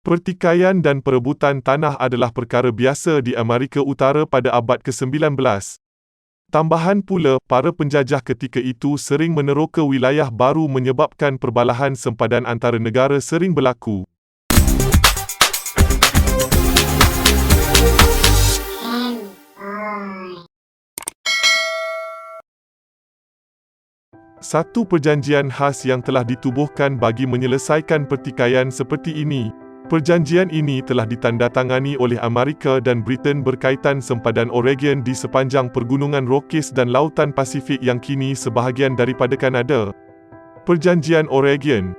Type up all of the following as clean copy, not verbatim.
Pertikaian dan perebutan tanah adalah perkara biasa di Amerika Utara pada abad ke-19. Tambahan pula, para penjajah ketika itu sering meneroka wilayah baru menyebabkan perbalahan sempadan antara negara sering berlaku. Satu perjanjian khas yang telah ditubuhkan bagi menyelesaikan pertikaian seperti ini. Perjanjian ini telah ditandatangani oleh Amerika dan Britain berkaitan sempadan Oregon di sepanjang pergunungan Rockies dan Lautan Pasifik yang kini sebahagian daripada Kanada. Perjanjian Oregon.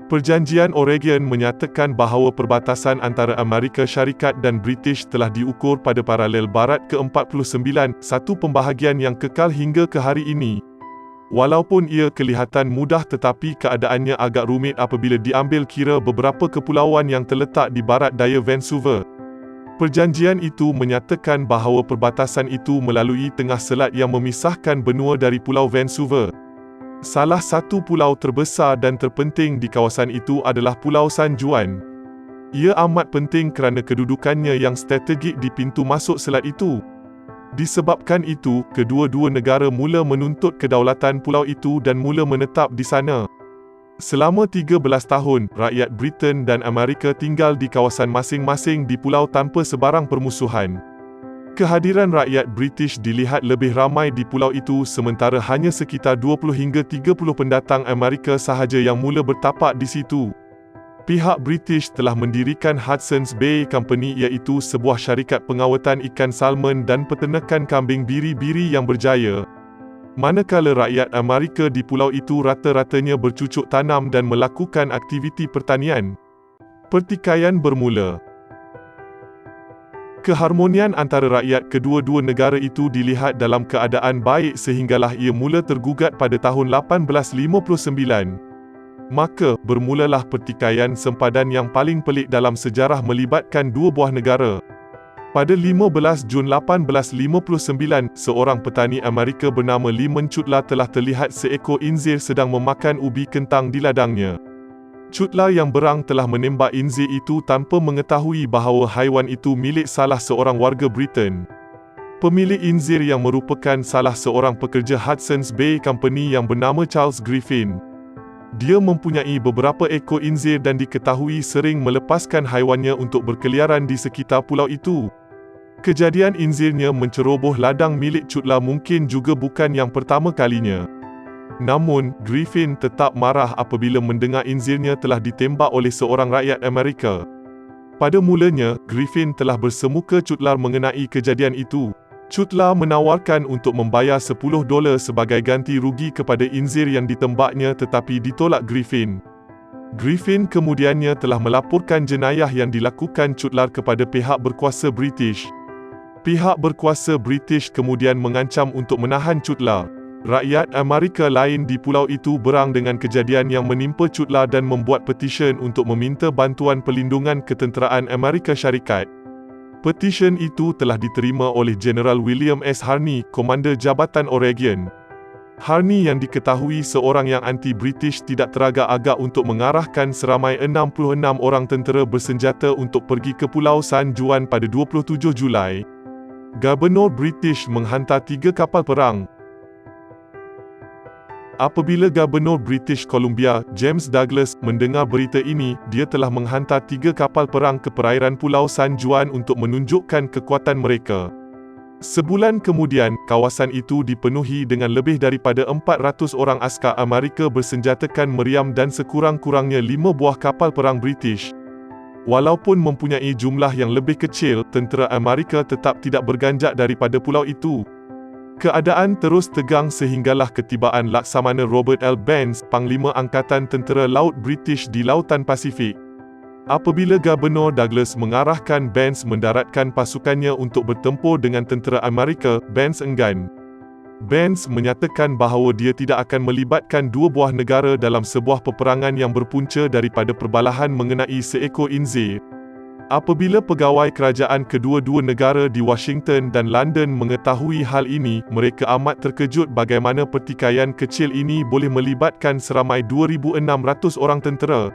Perjanjian Oregon menyatakan bahawa perbatasan antara Amerika Syarikat dan British telah diukur pada paralel barat ke-49, satu pembahagian yang kekal hingga ke hari ini. Walaupun ia kelihatan mudah tetapi keadaannya agak rumit apabila diambil kira beberapa kepulauan yang terletak di barat daya Vancouver. Perjanjian itu menyatakan bahawa perbatasan itu melalui tengah selat yang memisahkan benua dari Pulau Vancouver. Salah satu pulau terbesar dan terpenting di kawasan itu adalah Pulau San Juan. Ia amat penting kerana kedudukannya yang strategik di pintu masuk selat itu. Disebabkan itu, kedua-dua negara mula menuntut kedaulatan pulau itu dan mula menetap di sana. Selama 13 tahun, rakyat Britain dan Amerika tinggal di kawasan masing-masing di pulau tanpa sebarang permusuhan. Kehadiran rakyat British dilihat lebih ramai di pulau itu sementara hanya sekitar 20 hingga 30 pendatang Amerika sahaja yang mula bertapak di situ. Pihak British telah mendirikan Hudson's Bay Company iaitu sebuah syarikat pengawatan ikan salmon dan peternakan kambing biri-biri yang berjaya. Manakala rakyat Amerika di pulau itu rata-ratanya bercucuk tanam dan melakukan aktiviti pertanian. Pertikaian bermula. Keharmonian antara rakyat kedua-dua negara itu dilihat dalam keadaan baik sehinggalah ia mula tergugat pada tahun 1859. Maka, bermulalah pertikaian sempadan yang paling pelik dalam sejarah melibatkan dua buah negara. Pada 15 Jun 1859, seorang petani Amerika bernama Lyman Cutler telah terlihat seekor inzir sedang memakan ubi kentang di ladangnya. Cutler yang berang telah menembak inzir itu tanpa mengetahui bahawa haiwan itu milik salah seorang warga Britain. Pemilik inzir yang merupakan salah seorang pekerja Hudson's Bay Company yang bernama Charles Griffin. Dia mempunyai beberapa ekor inzir dan diketahui sering melepaskan haiwannya untuk berkeliaran di sekitar pulau itu. Kejadian inzirnya menceroboh ladang milik Cutler mungkin juga bukan yang pertama kalinya. Namun, Griffin tetap marah apabila mendengar inzirnya telah ditembak oleh seorang rakyat Amerika. Pada mulanya, Griffin telah bersemuka Cutler mengenai kejadian itu. Cutler menawarkan untuk membayar $10 sebagai ganti rugi kepada inzir yang ditembaknya tetapi ditolak Griffin. Griffin kemudiannya telah melaporkan jenayah yang dilakukan Cutler kepada pihak berkuasa British. Pihak berkuasa British kemudian mengancam untuk menahan Cutler. Rakyat Amerika lain di pulau itu berang dengan kejadian yang menimpa Cutler dan membuat petisyen untuk meminta bantuan perlindungan ketenteraan Amerika Syarikat. Petisyen itu telah diterima oleh Jeneral William S. Harney, Komander Jabatan Oregon. Harney yang diketahui seorang yang anti-British tidak teragak-agak untuk mengarahkan seramai 66 orang tentera bersenjata untuk pergi ke Pulau San Juan pada 27 Julai. Gubernur British menghantar 3 kapal perang. Apabila Gubernur British Columbia, James Douglas, mendengar berita ini, dia telah menghantar 3 kapal perang ke perairan Pulau San Juan untuk menunjukkan kekuatan mereka. Sebulan kemudian, kawasan itu dipenuhi dengan lebih daripada 400 orang askar Amerika bersenjatakan meriam dan sekurang-kurangnya 5 buah kapal perang British. Walaupun mempunyai jumlah yang lebih kecil, tentera Amerika tetap tidak berganjak daripada pulau itu. Keadaan terus tegang sehinggalah ketibaan Laksamana Robert L. Banks, Panglima Angkatan Tentera Laut British di Lautan Pasifik. Apabila Gubernur Douglas mengarahkan Banks mendaratkan pasukannya untuk bertempur dengan tentera Amerika, Banks enggan. Banks menyatakan bahawa dia tidak akan melibatkan dua buah negara dalam sebuah peperangan yang berpunca daripada perbalahan mengenai seekor inzir. Apabila pegawai kerajaan kedua-dua negara di Washington dan London mengetahui hal ini, mereka amat terkejut bagaimana pertikaian kecil ini boleh melibatkan seramai 2,600 orang tentera.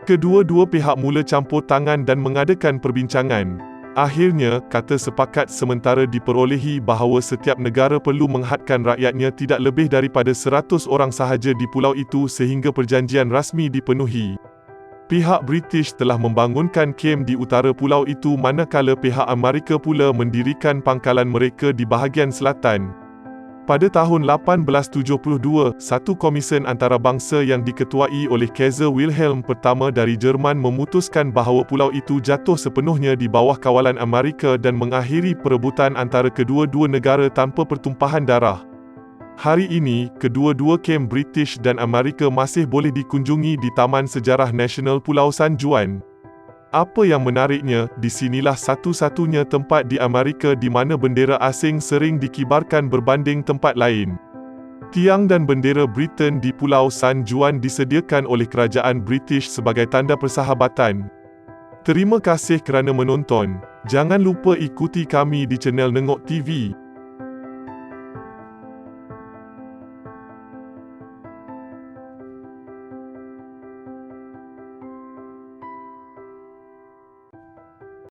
Kedua-dua pihak mula campur tangan dan mengadakan perbincangan. Akhirnya, kata sepakat sementara diperolehi bahawa setiap negara perlu menghadkan rakyatnya tidak lebih daripada 100 orang sahaja di pulau itu sehingga perjanjian rasmi dipenuhi. Pihak British telah membangunkan kem di utara pulau itu manakala pihak Amerika pula mendirikan pangkalan mereka di bahagian selatan. Pada tahun 1872, satu komisen antarabangsa yang diketuai oleh Kaiser Wilhelm I dari Jerman memutuskan bahawa pulau itu jatuh sepenuhnya di bawah kawalan Amerika dan mengakhiri perebutan antara kedua-dua negara tanpa pertumpahan darah. Hari ini, kedua-dua kem British dan Amerika masih boleh dikunjungi di Taman Sejarah Nasional Pulau San Juan. Apa yang menariknya, di sinilah satu-satunya tempat di Amerika di mana bendera asing sering dikibarkan berbanding tempat lain. Tiang dan bendera Britain di Pulau San Juan disediakan oleh kerajaan British sebagai tanda persahabatan. Terima kasih kerana menonton. Jangan lupa ikuti kami di channel Nengok TV.